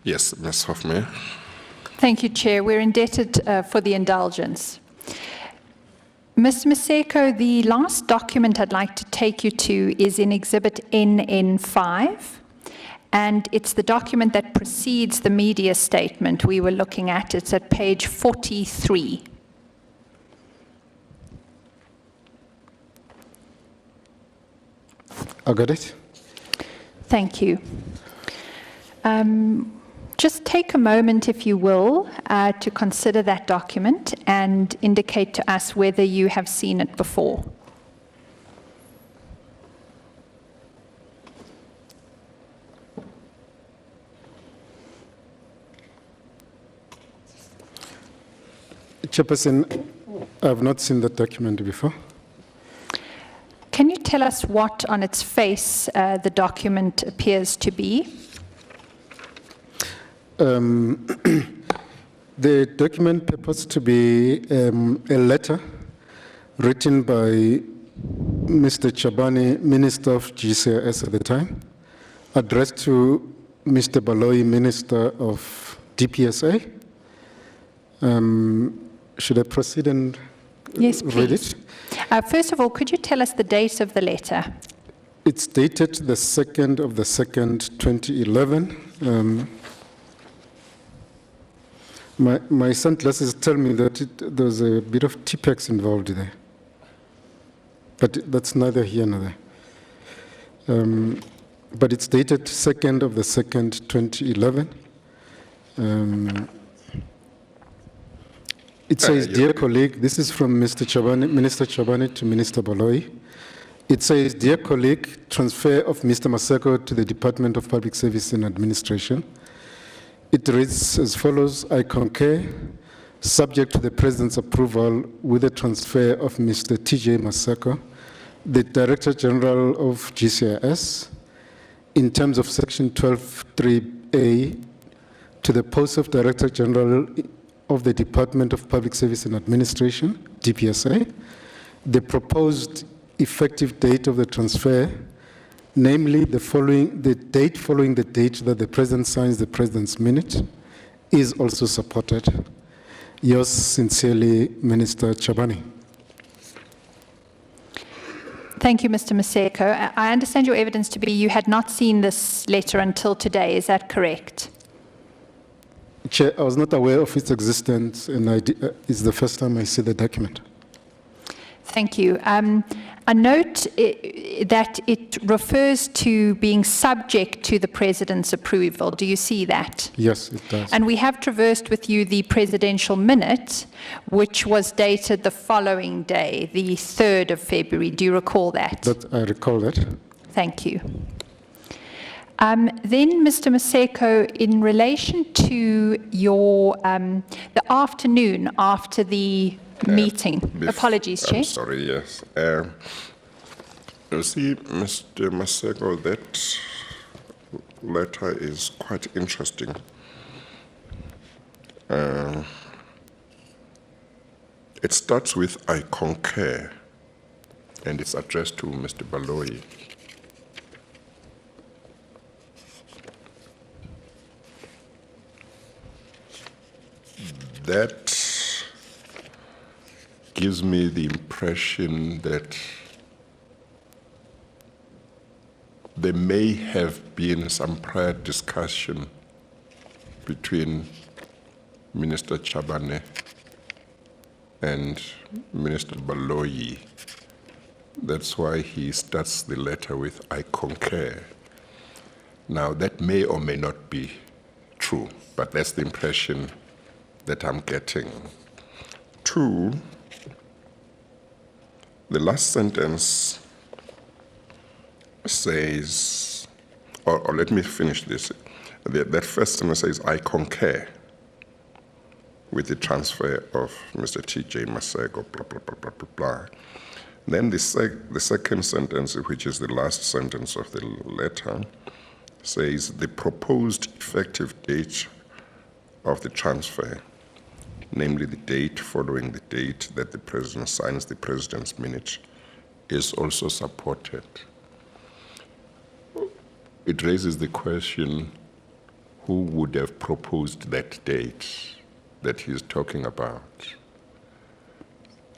Yes, Ms. Hofmeyr. Thank you, Chair. We're indebted for the indulgence. Ms. Maseko, the last document I'd like to take you to is in Exhibit NN5, and it's the document that precedes the media statement we were looking at. It's at page 43. I got it. Thank you. Just take a moment, if you will, to consider that document and indicate to us whether you have seen it before. Chairperson, I have not seen that document before. Can you tell us what on its face the document appears to be? The document purports to be a letter written by Mr. Chabane, Minister of GCIS at the time, addressed to Mr. Baloyi, Minister of DPSA. Should I proceed and Yes, read please. it? First of all, could you tell us the date of the letter? It's dated the 2nd of the 2nd, 2011. My sunglasses tell me that there's a bit of TPEX involved there. But that's neither here nor there. But it's dated 2nd of the 2nd, 2011. It says, dear colleague, this is from Mr. Chabane, Minister Chabane to Minister Baloyi. It says, dear colleague, transfer of Mr. Maseko to the Department of Public Service and Administration. It reads as follows: I concur, subject to the President's approval, with the transfer of Mr. TJ Maseko, the Director General of GCIS, in terms of Section 12(3)A, to the post of Director General of the Department of Public Service and Administration, DPSA. The proposed effective date of the transfer, namely the date following the date that the President signs the President's minute, is also supported. Yours sincerely, Minister Chabane. Thank you, Mr. Maseko. I understand your evidence to be you had not seen this letter until today. Is that correct? Chair, I was not aware of its existence, and it's the first time I see the document. Thank you. A note that it refers to being subject to the President's approval. Do you see that? Yes, it does. And we have traversed with you the presidential minute, which was dated the following day, the 3rd of February. Do you recall that? I recall that. Thank you. Then, Mr. Maseko, in relation to your the afternoon after the meeting. Apologies, Chair. I'm sorry, yes. You see, Mr. Maseko, that letter is quite interesting. It starts with, I concur, and it's addressed to Mr. Baloyi. That gives me the impression that there may have been some prior discussion between Minister Chabane and Minister Baloyi. That's why he starts the letter with, I concur. Now, that may or may not be true, but that's the impression that I'm getting. 2, the last sentence says, or let me finish this. That first sentence says, I concur with the transfer of Mr. TJ Maseko, blah, blah, blah, blah, blah, blah. Then the second sentence, which is the last sentence of the letter, says, the proposed effective date of the transfer, namely the date following the date that the President signs the President's minute, is also supported. It raises the question, who would have proposed that date that he's talking about.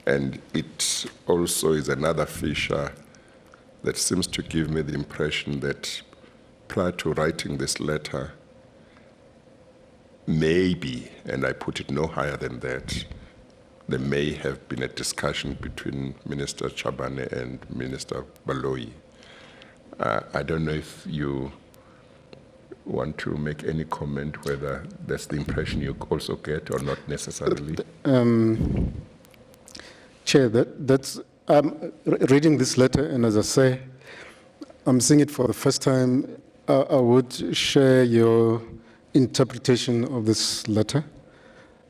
And it also is another feature that seems to give me the impression that prior to writing this letter, maybe, and I put it no higher than that, there may have been a discussion between Minister Chabane and Minister Baloyi. I don't know if you want to make any comment whether that's the impression you also get or not necessarily. Chair, that's reading this letter, and as I say, I'm seeing it for the first time. I would share your interpretation of this letter,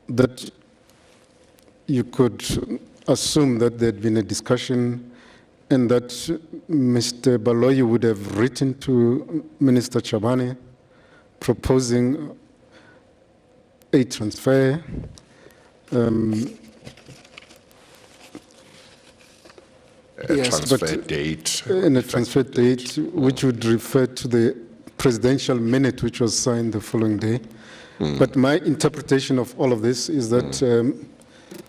that you could assume that there had been a discussion and that Mr. Baloyi would have written to Minister Chabane proposing a transfer, Transfer date. And a transfer date which would refer to the presidential minute which was signed the following day. But my interpretation of all of this is that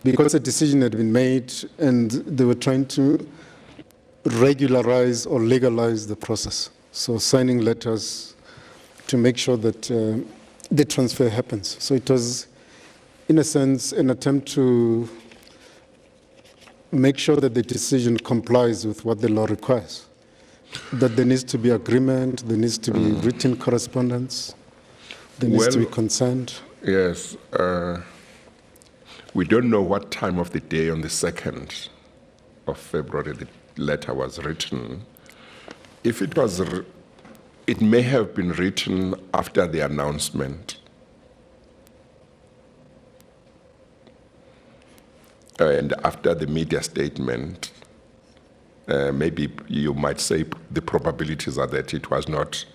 because a decision had been made and they were trying to regularize or legalize the process. So signing letters to make sure that the transfer happens. So it was, in a sense, an attempt to make sure that the decision complies with what the law requires. That there needs to be agreement, there needs to be written correspondence, there needs to be consent. Yes. We don't know what time of the day on the 2nd of February the letter was written. If it was, it may have been written after the announcement. And after the media statement, maybe you might say the probabilities are that it was not,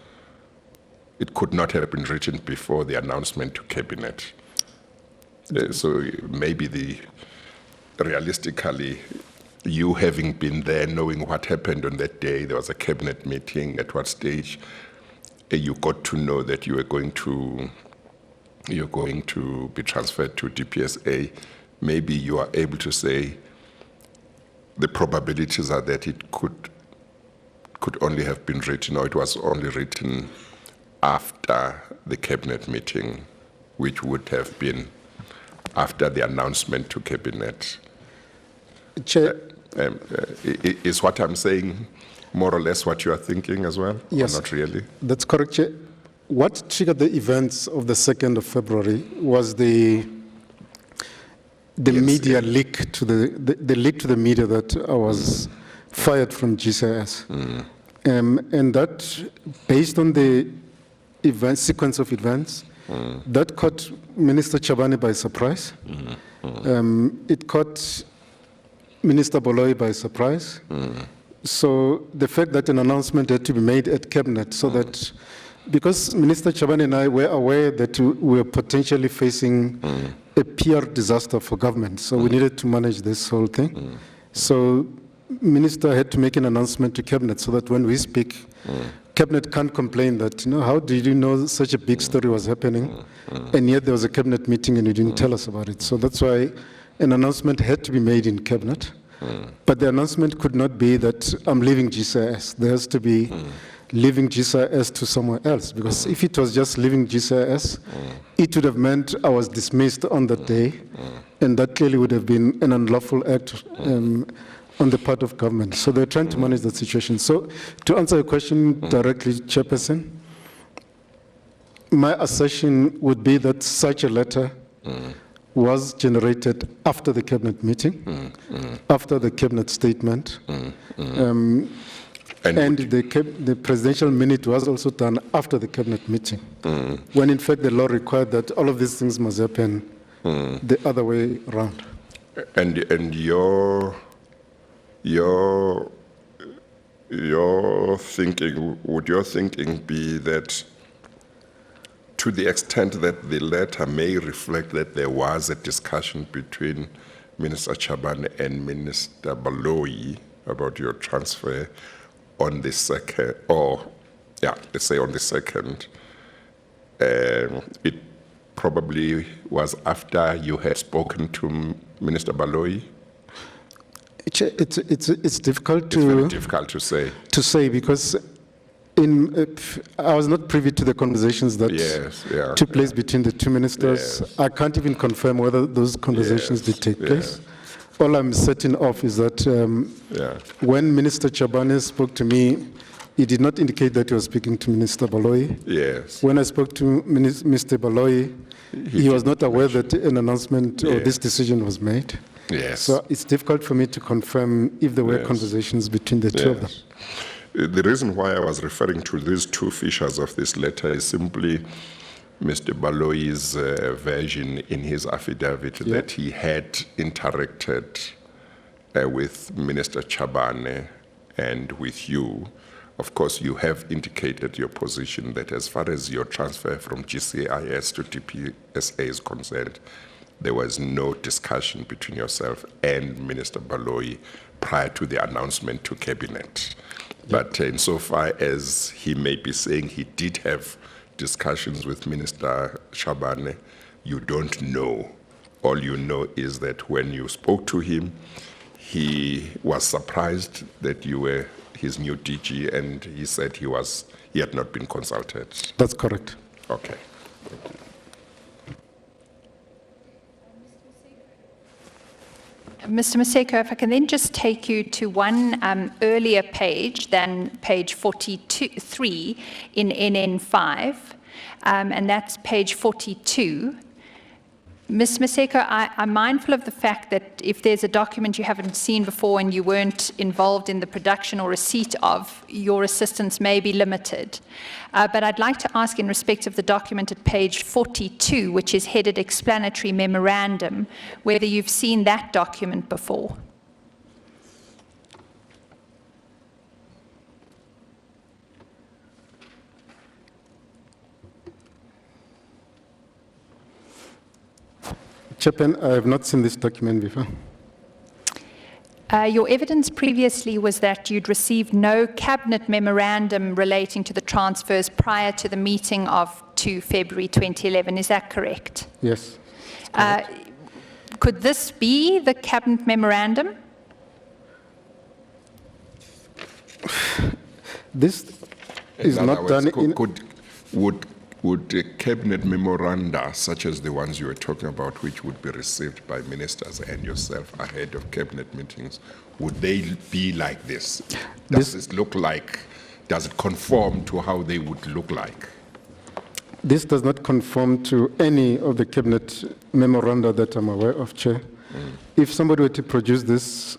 it could not have been written before the announcement to cabinet. So maybe realistically, you having been there, knowing what happened on that day, there was a cabinet meeting, at what stage you got to know that you're going to be transferred to DPSA. Maybe you are able to say the probabilities are that it could only have been written, or it was only written after the cabinet meeting, which would have been after the announcement to cabinet. Chair, is what I'm saying more or less what you are thinking as well? Yes. Or not really? that's correct, Chair. What triggered the events of the 2nd of February was the media leak to the leak to the media that I was fired from GCIS. And that, based on the sequence of events, that caught Minister Chabane by surprise. It caught Minister Baloyi by surprise. So the fact that an announcement had to be made at cabinet, so that, because Minister Chabane and I were aware that we were potentially facing a PR disaster for government, so we needed to manage this whole thing. So Minister had to make an announcement to cabinet so that when we speak, cabinet can't complain that, how did you know such a big story was happening, and yet there was a cabinet meeting and you didn't tell us about it. So that's why an announcement had to be made in cabinet. But the announcement could not be that I'm leaving GCIS. There has to be leaving GCIS to somewhere else, because if it was just leaving GCIS, it would have meant I was dismissed on that day, and that clearly would have been an unlawful act on the part of government. So they're trying to manage that situation. So to answer your question directly, Chairperson, my assertion would be that such a letter was generated after the cabinet meeting, after the cabinet statement, and the presidential minute was also done after the cabinet meeting, when in fact the law required that all of these things must happen the other way around. And your thinking, would your thinking be that to the extent that the letter may reflect that there was a discussion between Minister Chabane and Minister Baloyi about your transfer on the 2nd, or let's say on the 2nd, It probably was after you had spoken to Minister Baloyi. It's difficult It's very to difficult to say. because I was not privy to the conversations that Yes, yeah, took place between the two ministers. Yes. I can't even confirm whether those conversations Yes, did take yeah. place. All I'm certain of is that Yeah. when Minister Chabane spoke to me, he did not indicate that he was speaking to Minister Baloyi. Yes. When I spoke to Mr. Baloyi, he was not aware that an announcement or this decision was made. Yes. So it's difficult for me to confirm if there were Yes. conversations between the two of them. Yes. The reason why I was referring to these two features of this letter is simply Mr. Baloyi's version in his affidavit that he had interacted with Minister Chabane and with you. Of course, you have indicated your position that as far as your transfer from GCIS to TPSA is concerned, there was no discussion between yourself and Minister Baloyi prior to the announcement to Cabinet. But insofar as he may be saying he did have discussions with Minister Chabane, you don't know. All you know is that when you spoke to him, he was surprised that you were his new DG, and he said he had not been consulted. That's correct. Okay. Mr. Maseko, if I can then just take you to one earlier page than page 43 in NN5, and that's page 42. Ms. Maseko, I'm mindful of the fact that if there's a document you haven't seen before and you weren't involved in the production or receipt of, your assistance may be limited. But I'd like to ask in respect of the document at page 42, which is headed Explanatory Memorandum, whether you've seen that document before. Chairman, I have not seen this document before. Your evidence previously was that you'd received no cabinet memorandum relating to the transfers prior to the meeting of 2 February 2011. Is that correct? Yes. Could this be the cabinet memorandum? This is In other not words, done in... would cabinet memoranda, such as the ones you were talking about, which would be received by ministers and yourself ahead of cabinet meetings, would they be like this? Does it look like, does it conform to how they would look like? This does not conform to any of the cabinet memoranda that I'm aware of, Chair. If somebody were to produce this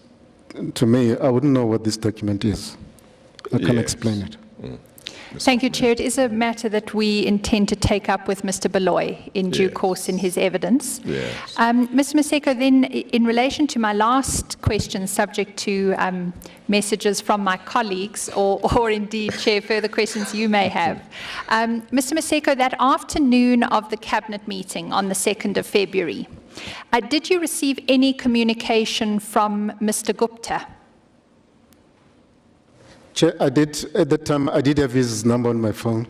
to me, I wouldn't know what this document is. I can't explain it. Thank you, Chair. It is a matter that we intend to take up with Mr. Baloyi in due course in his evidence. Yes. Mr. Maseko, then in relation to my last question, subject to messages from my colleagues or indeed, Chair, further questions you may have. Mr. Maseko, that afternoon of the Cabinet meeting on the 2nd of February, did you receive any communication from Mr. Gupta? Chair, I did, at that time, I did have his number on my phone.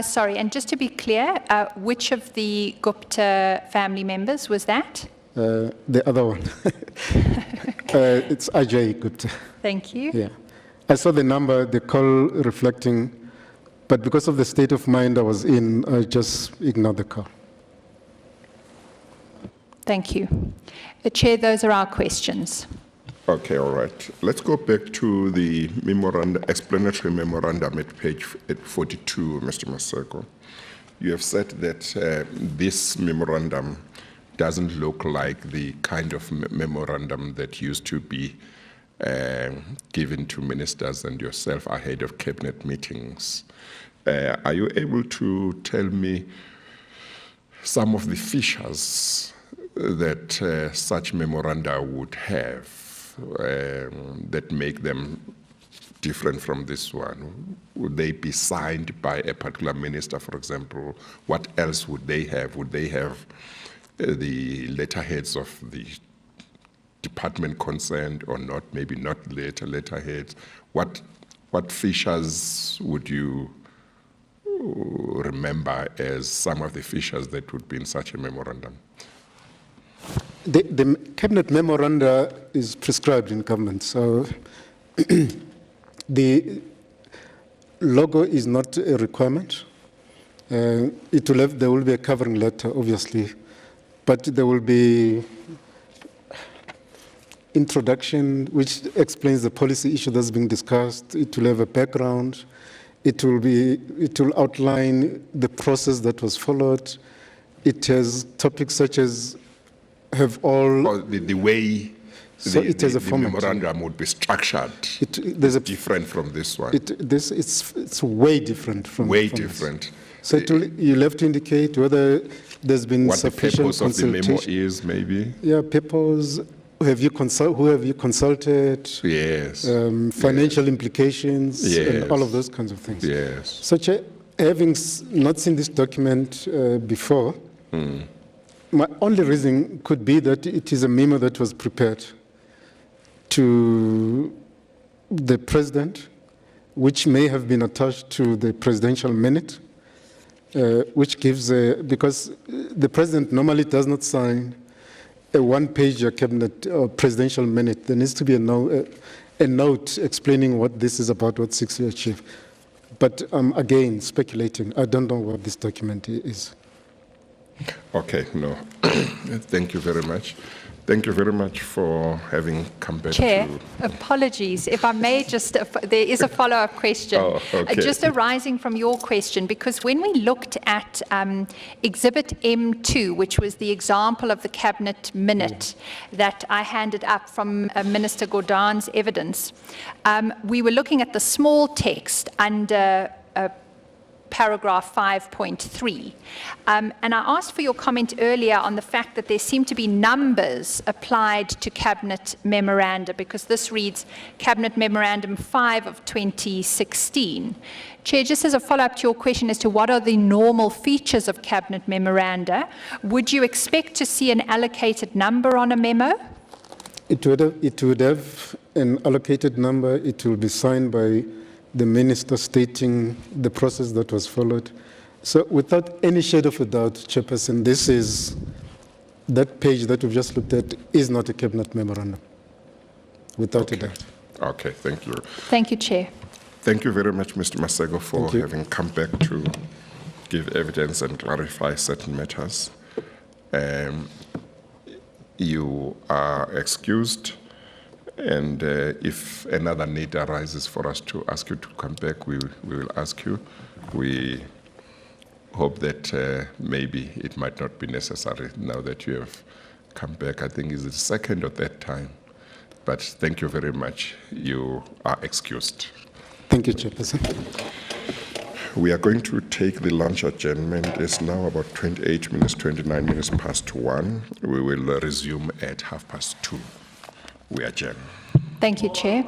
Sorry, and just to be clear, which of the Gupta family members was that? The other one. It's Ajay Gupta. Thank you. Yeah. I saw the number, the call reflecting, but because of the state of mind I was in, I just ignored the call. Thank you. Chair, those are our questions. Okay, all right. Let's go back to the explanatory memorandum at page 42, Mr. Maseko. You have said that this memorandum doesn't look like the kind of memorandum that used to be given to ministers and yourself ahead of cabinet meetings. Are you able to tell me some of the features that such memoranda would have that make them different from this one? Would they be signed by a particular minister, for example? What else would they have? Would they have the letterheads of the department concerned or not? Maybe not letterheads. What features would you remember as some of the features that would be in such a memorandum? The cabinet memoranda is prescribed in government, so the logo is not a requirement. There will be a covering letter, obviously, but there will be introduction which explains the policy issue that's being discussed. It will have a background. It will outline the process that was followed. It has topics such as have all Or the way So it has a the format. memorandum would be structured there's a different from this one. it's way different from Way from this. different. So you'll have to indicate whether there's been What the sufficient purpose of the memo consultation. is, maybe? Yeah, purpose. Who have you consulted? Yes. Financial implications and all Yes. of those kinds of things. Yes. Having not seen this document before, my only reason could be that it is a memo that was prepared to the president, which may have been attached to the presidential minute, which gives because the president normally does not sign a one-page cabinet or presidential minute. There needs to be a note explaining what this is about, what seeks to achieve. But again, speculating. I don't know what this document is. Okay, no. Thank you very much. Thank you very much for having come back Chair, to... apologies. If I may just, there is a follow-up question. Oh, okay. Just arising from your question, because when we looked at Exhibit M2, which was the example of the Cabinet minute that I handed up from Minister Gordhan's evidence, we were looking at the small text under paragraph 5.3. And I asked for your comment earlier on the fact that there seem to be numbers applied to Cabinet memoranda, because this reads Cabinet Memorandum 5 of 2016. Chair, just as a follow-up to your question as to what are the normal features of Cabinet memoranda, would you expect to see an allocated number on a memo? It would have an allocated number. It will be signed by the minister stating the process that was followed. So without any shade of a doubt, Chairperson, that page that we've just looked at is not a cabinet memorandum, without a doubt. Okay, thank you. Thank you, Chair. Thank you very much, Mr. Maseko, for having come back to give evidence and clarify certain matters. You are excused. And if another need arises for us to ask you to come back, we will ask you. We hope that maybe it might not be necessary now that you have come back. I think it's the second or third time. But thank you very much. You are excused. Thank you, Chairperson. We are going to take the lunch adjournment. It's now about 28 minutes, 29 minutes past 1. We will resume at 2:30. We adjourn. Thank you, Chair.